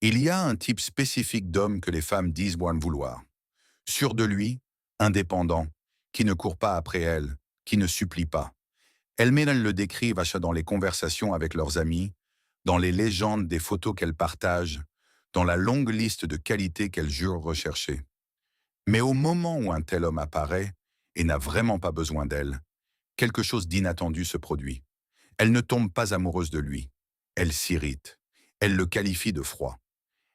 Il y a un type spécifique d'homme que les femmes disent moins vouloir. Sûr de lui, indépendant, qui ne court pas après elles, qui ne supplie pas. Elles le décrivent dans les conversations avec leurs amis, dans les légendes des photos qu'elles partagent, dans la longue liste de qualités qu'elles jurent rechercher. Mais au moment où un tel homme apparaît, et n'a vraiment pas besoin d'elle, quelque chose d'inattendu se produit. Elle ne tombe pas amoureuse de lui. Elle s'irrite. Elle le qualifie de froid.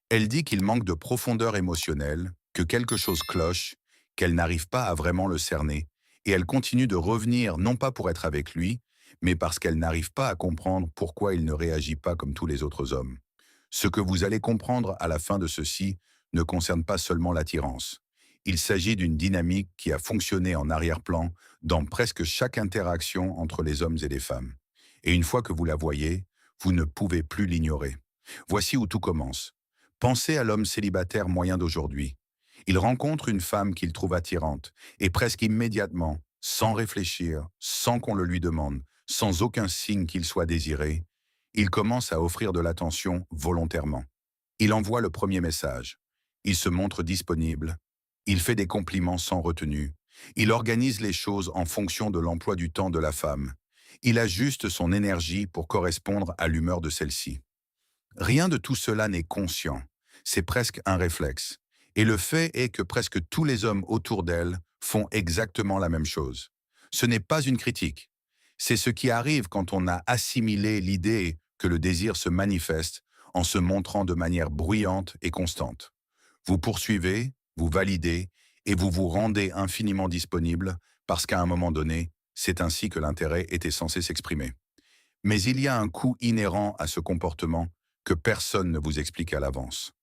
Elle dit qu'il manque de profondeur émotionnelle, que quelque chose cloche, qu'elle n'arrive pas à vraiment le cerner, et elle continue de revenir non pas pour être avec lui, mais parce qu'elle n'arrive pas à comprendre pourquoi il ne réagit pas comme tous les autres hommes. Ce que vous allez comprendre à la fin de ceci ne concerne pas seulement l'attirance. Il s'agit d'une dynamique qui a fonctionné en arrière-plan dans presque chaque interaction entre les hommes et les femmes. Et une fois que vous la voyez, vous ne pouvez plus l'ignorer. Voici où tout commence. Pensez à l'homme célibataire moyen d'aujourd'hui. Il rencontre une femme qu'il trouve attirante, et presque immédiatement, sans réfléchir, sans qu'on le lui demande, sans aucun signe qu'il soit désiré, il commence à offrir de l'attention volontairement. Il envoie le premier message. Il se montre disponible. Il fait des compliments sans retenue. Il organise les choses en fonction de l'emploi du temps de la femme. Il ajuste son énergie pour correspondre à l'humeur de celle-ci. Rien de tout cela n'est conscient. C'est presque un réflexe. Et le fait est que presque tous les hommes autour d'elle font exactement la même chose. Ce n'est pas une critique. C'est ce qui arrive quand on a assimilé l'idée que le désir se manifeste en se montrant de manière bruyante et constante. Vous poursuivez, vous validez et vous vous rendez infiniment disponible parce qu'à un moment donné, c'est ainsi que l'intérêt était censé s'exprimer. Mais il y a un coût inhérent à ce comportement que personne ne vous explique à l'avance.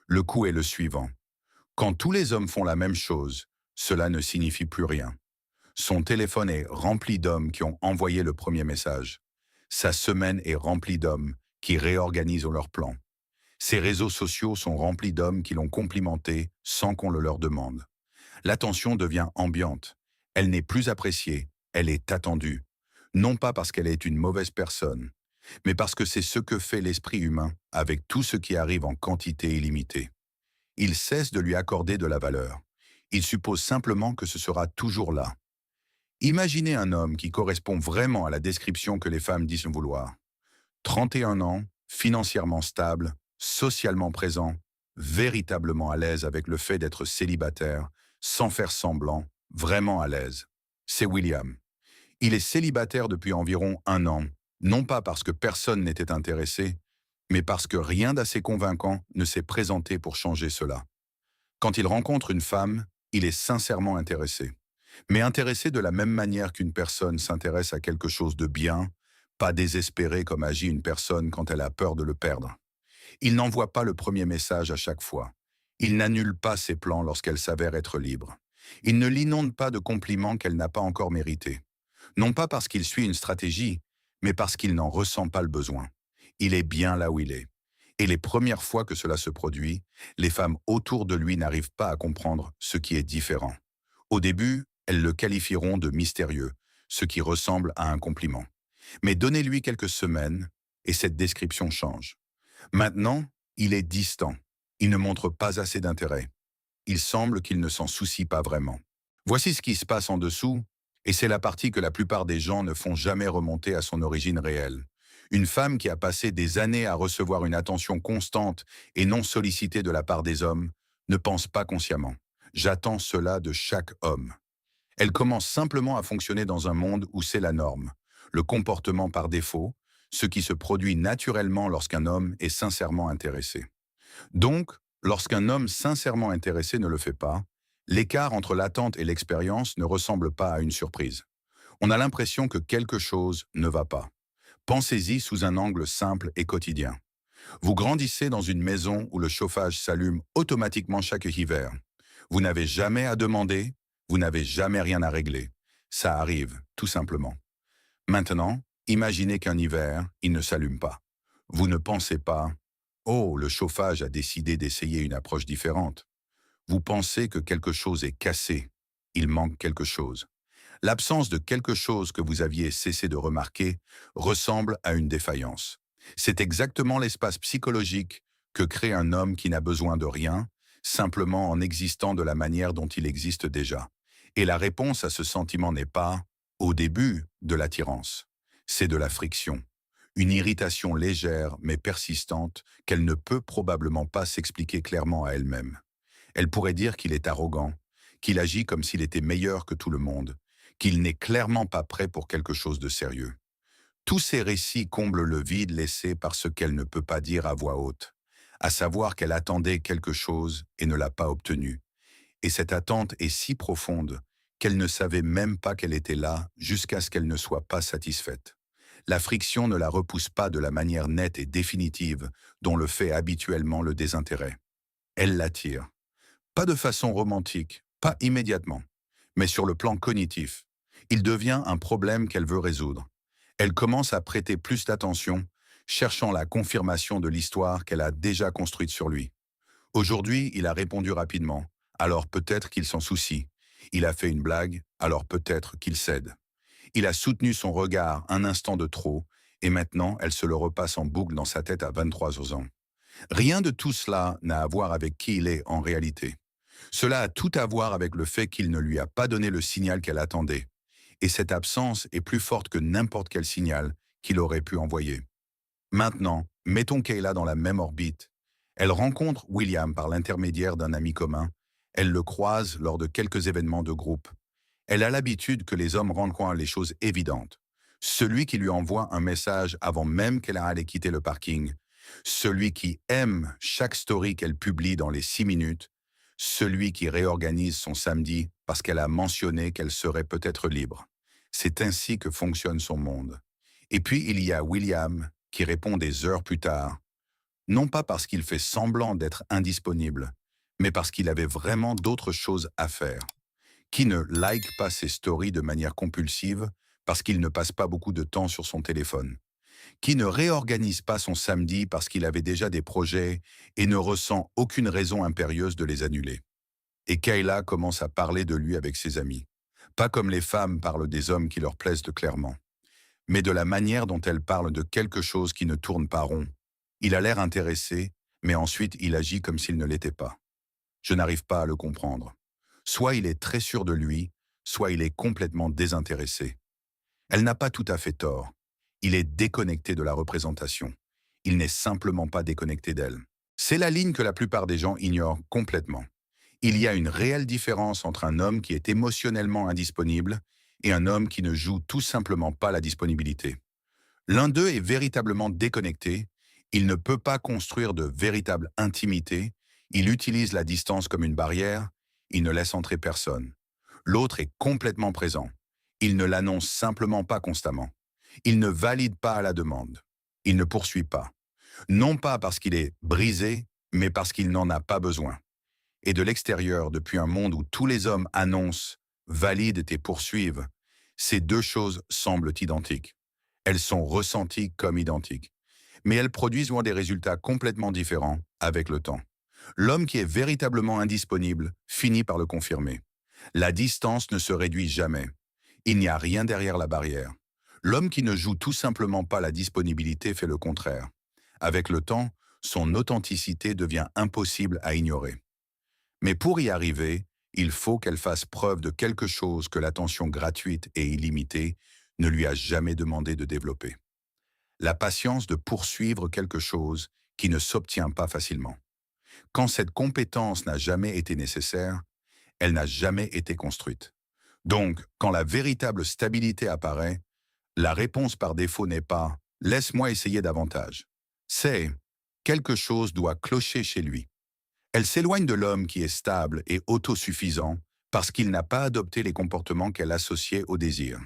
Le coût est le suivant. Quand tous les hommes font la même chose, cela ne signifie plus rien. Son téléphone est rempli d'hommes qui ont envoyé le premier message. Sa semaine est remplie d'hommes qui réorganisent leurs plans. Ses réseaux sociaux sont remplis d'hommes qui l'ont complimenté sans qu'on le leur demande. L'attention devient ambiante. Elle n'est plus appréciée, elle est attendue. Non pas parce qu'elle est une mauvaise personne, mais parce que c'est ce que fait l'esprit humain avec tout ce qui arrive en quantité illimitée. Il cesse de lui accorder de la valeur. Il suppose simplement que ce sera toujours là. Imaginez un homme qui correspond vraiment à la description que les femmes disent vouloir. 31 ans, financièrement stable, socialement présent, véritablement à l'aise avec le fait d'être célibataire, sans faire semblant, vraiment à l'aise. C'est William. Il est célibataire depuis environ 1 an, non pas parce que personne n'était intéressé, mais parce que rien d'assez convaincant ne s'est présenté pour changer cela. Quand il rencontre une femme, il est sincèrement intéressé. Mais intéressé de la même manière qu'une personne s'intéresse à quelque chose de bien, pas désespéré comme agit une personne quand elle a peur de le perdre. Il n'envoie pas le premier message à chaque fois. Il n'annule pas ses plans lorsqu'elle s'avère être libre. Il ne l'inonde pas de compliments qu'elle n'a pas encore mérités. Non pas parce qu'il suit une stratégie, mais parce qu'il n'en ressent pas le besoin. Il est bien là où il est. Et les premières fois que cela se produit, les femmes autour de lui n'arrivent pas à comprendre ce qui est différent. Au début, elles le qualifieront de mystérieux, ce qui ressemble à un compliment. Mais donnez-lui quelques semaines, et cette description change. Maintenant, il est distant. Il ne montre pas assez d'intérêt. Il semble qu'il ne s'en soucie pas vraiment. Voici ce qui se passe en dessous, et c'est la partie que la plupart des gens ne font jamais remonter à son origine réelle. Une femme qui a passé des années à recevoir une attention constante et non sollicitée de la part des hommes ne pense pas consciemment. J'attends cela de chaque homme. Elle commence simplement à fonctionner dans un monde où c'est la norme, le comportement par défaut, ce qui se produit naturellement lorsqu'un homme est sincèrement intéressé. Donc, lorsqu'un homme sincèrement intéressé ne le fait pas, l'écart entre l'attente et l'expérience ne ressemble pas à une surprise. On a l'impression que quelque chose ne va pas. Pensez-y sous un angle simple et quotidien. Vous grandissez dans une maison où le chauffage s'allume automatiquement chaque hiver. Vous n'avez jamais à demander, vous n'avez jamais rien à régler. Ça arrive, tout simplement. Maintenant, imaginez qu'un hiver, il ne s'allume pas. Vous ne pensez pas «Oh, le chauffage a décidé d'essayer une approche différente». Vous pensez que quelque chose est cassé. Il manque quelque chose. L'absence de quelque chose que vous aviez cessé de remarquer ressemble à une défaillance. C'est exactement l'espace psychologique Que crée un homme qui n'a besoin de rien, simplement en existant de la manière dont il existe déjà? Et la réponse à ce sentiment n'est pas, au début, de l'attirance. C'est de la friction. Une irritation légère mais persistante qu'elle ne peut probablement pas s'expliquer clairement à elle-même. Elle pourrait dire qu'il est arrogant, qu'il agit comme s'il était meilleur que tout le monde, qu'il n'est clairement pas prêt pour quelque chose de sérieux. Tous ces récits comblent le vide laissé par ce qu'elle ne peut pas dire à voix haute, à savoir qu'elle attendait quelque chose et ne l'a pas obtenu. Et cette attente est si profonde qu'elle ne savait même pas qu'elle était là jusqu'à ce qu'elle ne soit pas satisfaite. La friction ne la repousse pas de la manière nette et définitive dont le fait habituellement le désintérêt. Elle l'attire. Pas de façon romantique, pas immédiatement, mais sur le plan cognitif. Il devient un problème qu'elle veut résoudre. Elle commence à prêter plus d'attention, cherchant la confirmation de l'histoire qu'elle a déjà construite sur lui. Aujourd'hui, il a répondu rapidement, alors peut-être qu'il s'en soucie. Il a fait une blague, alors peut-être qu'il cède. Il a soutenu son regard un instant de trop, et maintenant elle se le repasse en boucle dans sa tête à 23 ans. Rien de tout cela n'a à voir avec qui il est en réalité. Cela a tout à voir avec le fait qu'il ne lui a pas donné le signal qu'elle attendait. Et cette absence est plus forte que n'importe quel signal qu'il aurait pu envoyer. Maintenant, mettons Kayla dans la même orbite. Elle rencontre William par l'intermédiaire d'un ami commun. Elle le croise lors de quelques événements de groupe. Elle a l'habitude que les hommes rendent compte les choses évidentes. Celui qui lui envoie un message avant même qu'elle allait quitter le parking. Celui qui aime chaque story qu'elle publie dans les 6 minutes. Celui qui réorganise son samedi parce qu'elle a mentionné qu'elle serait peut-être libre. C'est ainsi que fonctionne son monde. Et puis il y a William qui répond des heures plus tard, non pas parce qu'il fait semblant d'être indisponible, mais parce qu'il avait vraiment d'autres choses à faire. Qui ne like pas ses stories de manière compulsive parce qu'il ne passe pas beaucoup de temps sur son téléphone. Qui ne réorganise pas son samedi parce qu'il avait déjà des projets et ne ressent aucune raison impérieuse de les annuler. Et Kayla commence à parler de lui avec ses amis. Pas comme les femmes parlent des hommes qui leur plaisent clairement, mais de la manière dont elles parlent de quelque chose qui ne tourne pas rond. Il a l'air intéressé, mais ensuite il agit comme s'il ne l'était pas. Je n'arrive pas à le comprendre. Soit il est très sûr de lui, soit il est complètement désintéressé. Elle n'a pas tout à fait tort. Il est déconnecté de la représentation. Il n'est simplement pas déconnecté d'elle. C'est la ligne que la plupart des gens ignorent complètement. Il y a une réelle différence entre un homme qui est émotionnellement indisponible et un homme qui ne joue tout simplement pas la disponibilité. L'un d'eux est véritablement déconnecté, il ne peut pas construire de véritable intimité, il utilise la distance comme une barrière, il ne laisse entrer personne. L'autre est complètement présent. Il ne l'annonce simplement pas constamment. Il ne valide pas à la demande. Il ne poursuit pas. Non pas parce qu'il est brisé, mais parce qu'il n'en a pas besoin. Et de l'extérieur, depuis un monde où tous les hommes annoncent, valident et poursuivent, ces deux choses semblent identiques. Elles sont ressenties comme identiques. Mais elles produisent des résultats complètement différents avec le temps. L'homme qui est véritablement indisponible finit par le confirmer. La distance ne se réduit jamais. Il n'y a rien derrière la barrière. L'homme qui ne joue tout simplement pas la disponibilité fait le contraire. Avec le temps, son authenticité devient impossible à ignorer. Mais pour y arriver, il faut qu'elle fasse preuve de quelque chose que l'attention gratuite et illimitée ne lui a jamais demandé de développer. La patience de poursuivre quelque chose qui ne s'obtient pas facilement. Quand cette compétence n'a jamais été nécessaire, elle n'a jamais été construite. Donc, quand la véritable stabilité apparaît, la réponse par défaut n'est pas « laisse-moi essayer davantage ». C'est « quelque chose doit clocher chez lui ». Elle s'éloigne de l'homme qui est stable et autosuffisant parce qu'il n'a pas adopté les comportements qu'elle associait au désir.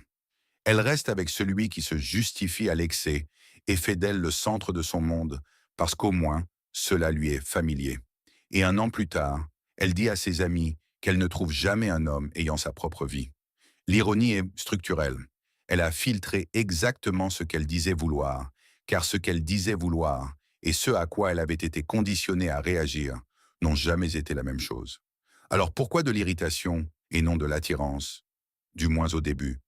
Elle reste avec celui qui se justifie à l'excès et fait d'elle le centre de son monde parce qu'au moins, cela lui est familier. Et un an plus tard, elle dit à ses amis qu'elle ne trouve jamais un homme ayant sa propre vie. L'ironie est structurelle. Elle a filtré exactement ce qu'elle disait vouloir, car ce qu'elle disait vouloir et ce à quoi elle avait été conditionnée à réagir n'ont jamais été la même chose. Alors pourquoi de l'irritation et non de l'attirance? Du moins au début.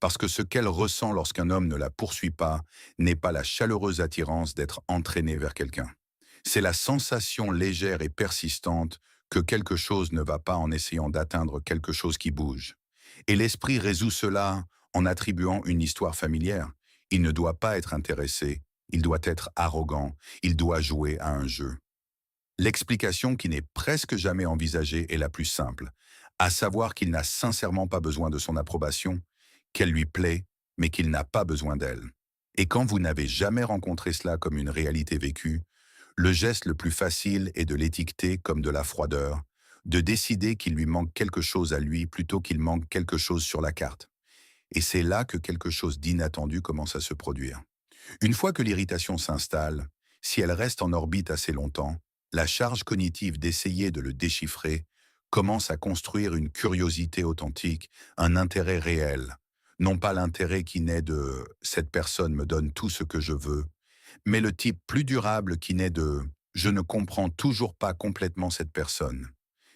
Parce que ce qu'elle ressent lorsqu'un homme ne la poursuit pas n'est pas la chaleureuse attirance d'être entraîné vers quelqu'un. C'est la sensation légère et persistante que quelque chose ne va pas en essayant d'atteindre quelque chose qui bouge. Et l'esprit résout cela en attribuant une histoire familière. Il ne doit pas être intéressé, il doit être arrogant, il doit jouer à un jeu. L'explication qui n'est presque jamais envisagée est la plus simple, à savoir qu'il n'a sincèrement pas besoin de son approbation, qu'elle lui plaît, mais qu'il n'a pas besoin d'elle. Et quand vous n'avez jamais rencontré cela comme une réalité vécue, le geste le plus facile est de l'étiqueter comme de la froideur, de décider qu'il lui manque quelque chose à lui plutôt qu'il manque quelque chose sur la carte. Et c'est là que quelque chose d'inattendu commence à se produire. Une fois que l'irritation s'installe, si elle reste en orbite assez longtemps, la charge cognitive d'essayer de le déchiffrer commence à construire une curiosité authentique, un intérêt réel. Non pas l'intérêt qui naît de «cette personne me donne tout ce que je veux», mais le type plus durable qui naît de «je ne comprends toujours pas complètement cette personne».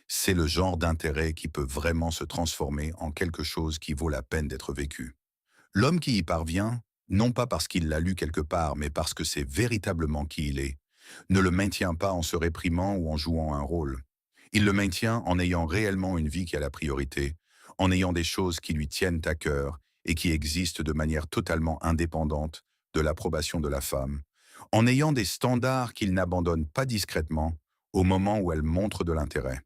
C'est le genre d'intérêt qui peut vraiment se transformer en quelque chose qui vaut la peine d'être vécu. L'homme qui y parvient, non pas parce qu'il l'a lu quelque part, mais parce que c'est véritablement qui il est, ne le maintient pas en se réprimant ou en jouant un rôle. Il le maintient en ayant réellement une vie qui a la priorité, en ayant des choses qui lui tiennent à cœur et qui existent de manière totalement indépendante de l'approbation de la femme, en ayant des standards qu'il n'abandonne pas discrètement au moment où elle montre de l'intérêt.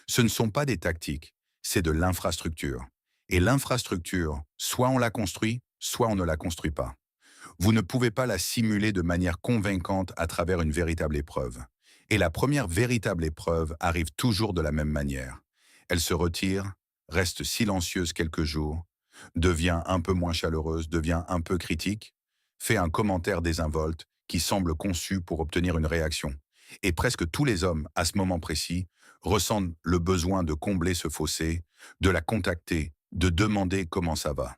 Ce ne sont pas des tactiques, c'est de l'infrastructure. Et l'infrastructure, soit on la construit, soit on ne la construit pas. Vous ne pouvez pas la simuler de manière convaincante à travers une véritable épreuve. Et la première véritable épreuve arrive toujours de la même manière. Elle se retire, reste silencieuse quelques jours, devient un peu moins chaleureuse, devient un peu critique, fait un commentaire désinvolte qui semble conçu pour obtenir une réaction. Et presque tous les hommes, à ce moment précis, ressentent le besoin de combler ce fossé, de la contacter, de demander comment ça va.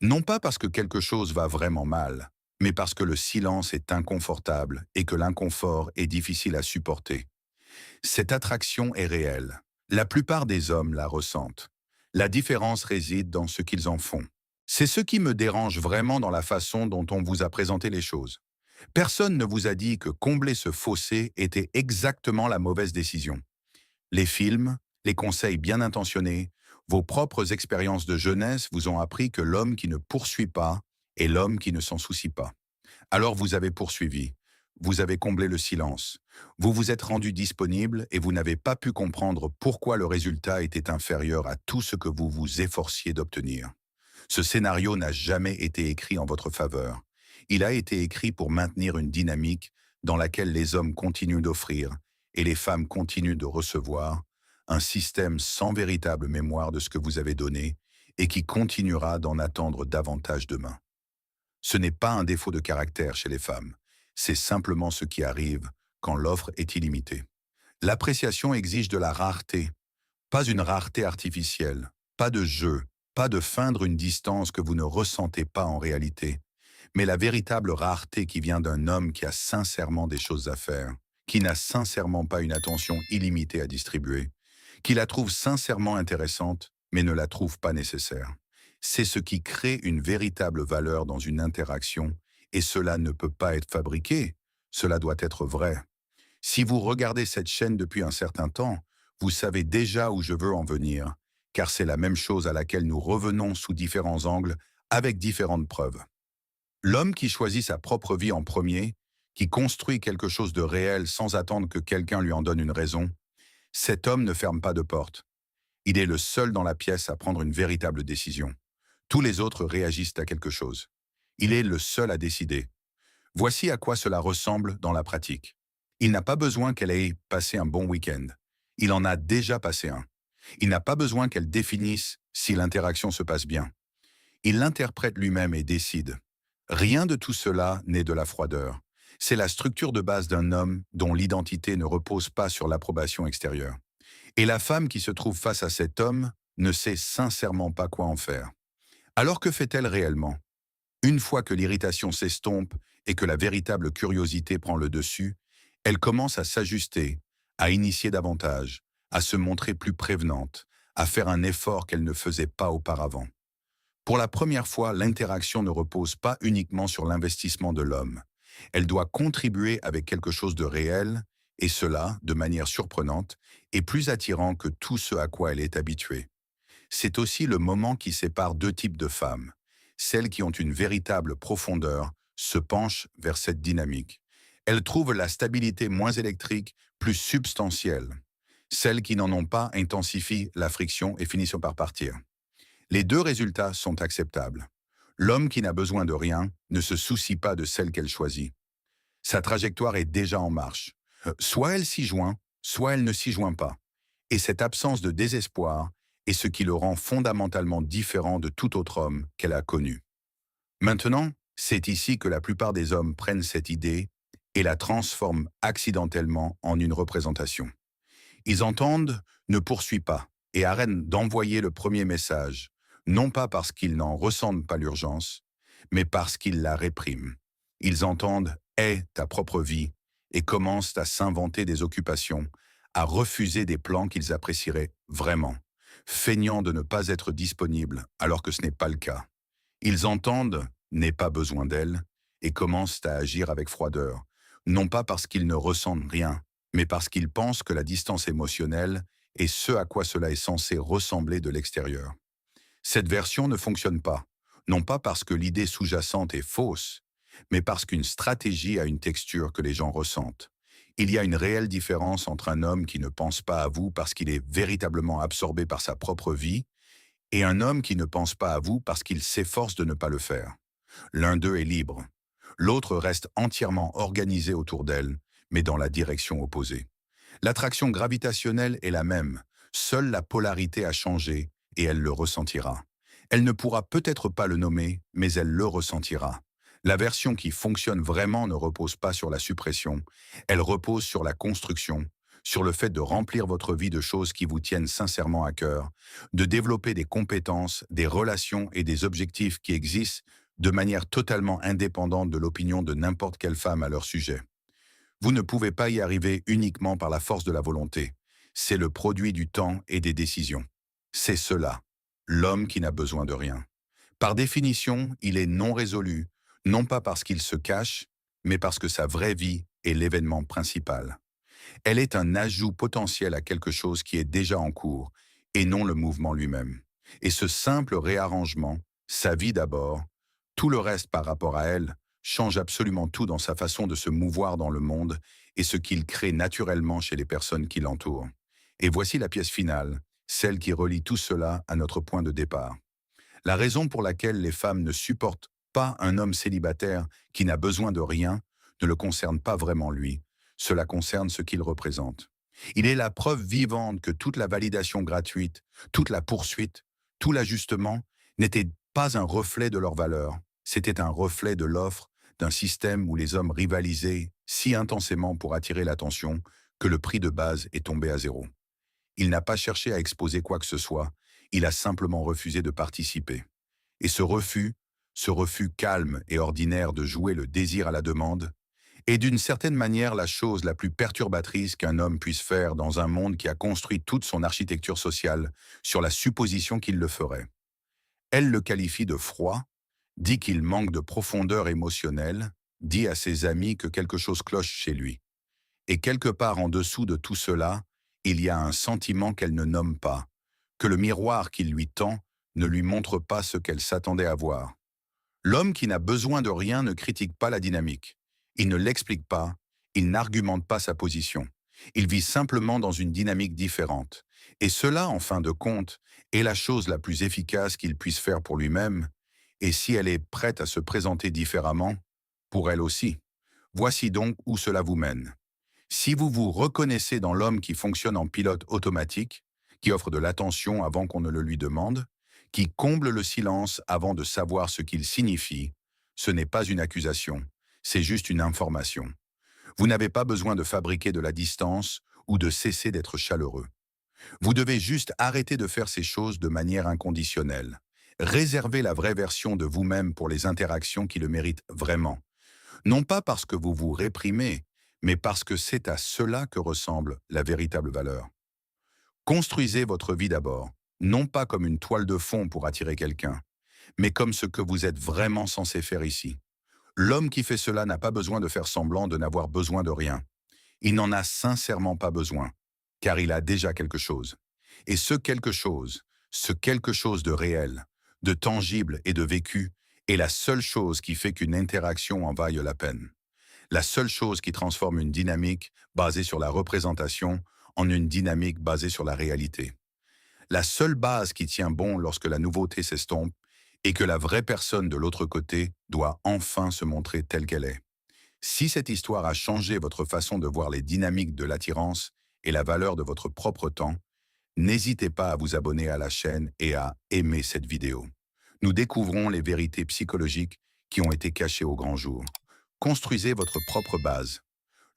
Non pas parce que quelque chose va vraiment mal, mais parce que le silence est inconfortable et que l'inconfort est difficile à supporter. Cette attraction est réelle. La plupart des hommes la ressentent. La différence réside dans ce qu'ils en font. C'est ce qui me dérange vraiment dans la façon dont on vous a présenté les choses. Personne ne vous a dit que combler ce fossé était exactement la mauvaise décision. Les films, les conseils bien intentionnés, vos propres expériences de jeunesse vous ont appris que l'homme qui ne poursuit pas est l'homme qui ne s'en soucie pas. Alors vous avez poursuivi, vous avez comblé le silence, vous vous êtes rendu disponible et vous n'avez pas pu comprendre pourquoi le résultat était inférieur à tout ce que vous vous efforciez d'obtenir. Ce scénario n'a jamais été écrit en votre faveur. Il a été écrit pour maintenir une dynamique dans laquelle les hommes continuent d'offrir et les femmes continuent de recevoir, un système sans véritable mémoire de ce que vous avez donné et qui continuera d'en attendre davantage demain. Ce n'est pas un défaut de caractère chez les femmes, c'est simplement ce qui arrive quand l'offre est illimitée. L'appréciation exige de la rareté, pas une rareté artificielle, pas de jeu, pas de feindre une distance que vous ne ressentez pas en réalité, mais la véritable rareté qui vient d'un homme qui a sincèrement des choses à faire, qui n'a sincèrement pas une attention illimitée à distribuer, qui la trouve sincèrement intéressante, mais ne la trouve pas nécessaire. C'est ce qui crée une véritable valeur dans une interaction, et cela ne peut pas être fabriqué, cela doit être vrai. Si vous regardez cette chaîne depuis un certain temps, vous savez déjà où je veux en venir, car c'est la même chose à laquelle nous revenons sous différents angles, avec différentes preuves. L'homme qui choisit sa propre vie en premier, qui construit quelque chose de réel sans attendre que quelqu'un lui en donne une raison, cet homme ne ferme pas de porte. Il est le seul dans la pièce à prendre une véritable décision. Tous les autres réagissent à quelque chose. Il est le seul à décider. Voici à quoi cela ressemble dans la pratique. Il n'a pas besoin qu'elle ait passé un bon week-end. Il en a déjà passé un. Il n'a pas besoin qu'elle définisse si l'interaction se passe bien. Il l'interprète lui-même et décide. Rien de tout cela n'est de la froideur. C'est la structure de base d'un homme dont l'identité ne repose pas sur l'approbation extérieure. Et la femme qui se trouve face à cet homme ne sait sincèrement pas quoi en faire. Alors que fait-elle réellement? Une fois que l'irritation s'estompe et que la véritable curiosité prend le dessus, elle commence à s'ajuster, à initier davantage, à se montrer plus prévenante, à faire un effort qu'elle ne faisait pas auparavant. Pour la première fois, l'interaction ne repose pas uniquement sur l'investissement de l'homme. Elle doit contribuer avec quelque chose de réel, et cela, de manière surprenante, est plus attirant que tout ce à quoi elle est habituée. C'est aussi le moment qui sépare deux types de femmes. Celles qui ont une véritable profondeur se penchent vers cette dynamique. Elles trouvent la stabilité moins électrique, plus substantielle. Celles qui n'en ont pas intensifient la friction et finissent par partir. Les deux résultats sont acceptables. L'homme qui n'a besoin de rien ne se soucie pas de celle qu'elle choisit. Sa trajectoire est déjà en marche. Soit elle s'y joint, soit elle ne s'y joint pas. Et cette absence de désespoir est ce qui le rend fondamentalement différent de tout autre homme qu'elle a connu. Maintenant, c'est ici que la plupart des hommes prennent cette idée et la transforment accidentellement en une représentation. Ils entendent «ne poursuis pas» et arrêtent d'envoyer le premier message, non pas parce qu'ils n'en ressentent pas l'urgence, mais parce qu'ils la répriment. Ils entendent «aie ta propre vie» et commencent à s'inventer des occupations, à refuser des plans qu'ils apprécieraient vraiment, feignant de ne pas être disponibles alors que ce n'est pas le cas. Ils entendent «n'aie pas besoin d'elle» et commencent à agir avec froideur, non pas parce qu'ils ne ressentent rien, mais parce qu'ils pensent que la distance émotionnelle est ce à quoi cela est censé ressembler de l'extérieur. Cette version ne fonctionne pas, non pas parce que l'idée sous-jacente est fausse, mais parce qu'une stratégie a une texture que les gens ressentent. Il y a une réelle différence entre un homme qui ne pense pas à vous parce qu'il est véritablement absorbé par sa propre vie et un homme qui ne pense pas à vous parce qu'il s'efforce de ne pas le faire. L'un d'eux est libre. L'autre reste entièrement organisé autour d'elle, mais dans la direction opposée. L'attraction gravitationnelle est la même, seule la polarité a changé et elle le ressentira. Elle ne pourra peut-être pas le nommer, mais elle le ressentira. La version qui fonctionne vraiment ne repose pas sur la suppression, elle repose sur la construction, sur le fait de remplir votre vie de choses qui vous tiennent sincèrement à cœur, de développer des compétences, des relations et des objectifs qui existent de manière totalement indépendante de l'opinion de n'importe quelle femme à leur sujet. Vous ne pouvez pas y arriver uniquement par la force de la volonté. C'est le produit du temps et des décisions. C'est cela, l'homme qui n'a besoin de rien. Par définition, il est non résolu, non pas parce qu'il se cache, mais parce que sa vraie vie est l'événement principal. Elle est un ajout potentiel à quelque chose qui est déjà en cours, et non le mouvement lui-même. Et ce simple réarrangement, sa vie d'abord, tout le reste par rapport à elle, change absolument tout dans sa façon de se mouvoir dans le monde et ce qu'il crée naturellement chez les personnes qui l'entourent. Et voici la pièce finale, celle qui relie tout cela à notre point de départ. La raison pour laquelle les femmes ne supportent pas un homme célibataire qui n'a besoin de rien ne le concerne pas vraiment lui. Cela concerne ce qu'il représente. Il est la preuve vivante que toute la validation gratuite, toute la poursuite, tout l'ajustement n'était pas un reflet de leur valeur. C'était un reflet de l'offre d'un système où les hommes rivalisaient si intensément pour attirer l'attention que le prix de base est tombé à zéro. Il n'a pas cherché à exposer quoi que ce soit, il a simplement refusé de participer. Et ce refus calme et ordinaire de jouer le désir à la demande, est d'une certaine manière la chose la plus perturbatrice qu'un homme puisse faire dans un monde qui a construit toute son architecture sociale sur la supposition qu'il le ferait. Elle le qualifie de froid, dit qu'il manque de profondeur émotionnelle, dit à ses amis que quelque chose cloche chez lui. Et quelque part en dessous de tout cela, il y a un sentiment qu'elle ne nomme pas, que le miroir qu'il lui tend ne lui montre pas ce qu'elle s'attendait à voir. L'homme qui n'a besoin de rien ne critique pas la dynamique. Il ne l'explique pas, il n'argumente pas sa position. Il vit simplement dans une dynamique différente. Et cela, en fin de compte, est la chose la plus efficace qu'il puisse faire pour lui-même, et si elle est prête à se présenter différemment, pour elle aussi. Voici donc où cela vous mène. Si vous vous reconnaissez dans l'homme qui fonctionne en pilote automatique, qui offre de l'attention avant qu'on ne le lui demande, qui comble le silence avant de savoir ce qu'il signifie, ce n'est pas une accusation, c'est juste une information. Vous n'avez pas besoin de fabriquer de la distance ou de cesser d'être chaleureux. Vous devez juste arrêter de faire ces choses de manière inconditionnelle. Réservez la vraie version de vous-même pour les interactions qui le méritent vraiment. Non pas parce que vous vous réprimez, mais parce que c'est à cela que ressemble la véritable valeur. Construisez votre vie d'abord, non pas comme une toile de fond pour attirer quelqu'un, mais comme ce que vous êtes vraiment censé faire ici. L'homme qui fait cela n'a pas besoin de faire semblant de n'avoir besoin de rien. Il n'en a sincèrement pas besoin, car il a déjà quelque chose. Et ce quelque chose de réel, de tangible et de vécu, est la seule chose qui fait qu'une interaction en vaille la peine. La seule chose qui transforme une dynamique basée sur la représentation en une dynamique basée sur la réalité. La seule base qui tient bon lorsque la nouveauté s'estompe est que la vraie personne de l'autre côté doit enfin se montrer telle qu'elle est. Si cette histoire a changé votre façon de voir les dynamiques de l'attirance et la valeur de votre propre temps, n'hésitez pas à vous abonner à la chaîne et à aimer cette vidéo. Nous découvrons les vérités psychologiques qui ont été cachées au grand jour. Construisez votre propre base.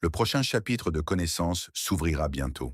Le prochain chapitre de connaissances s'ouvrira bientôt.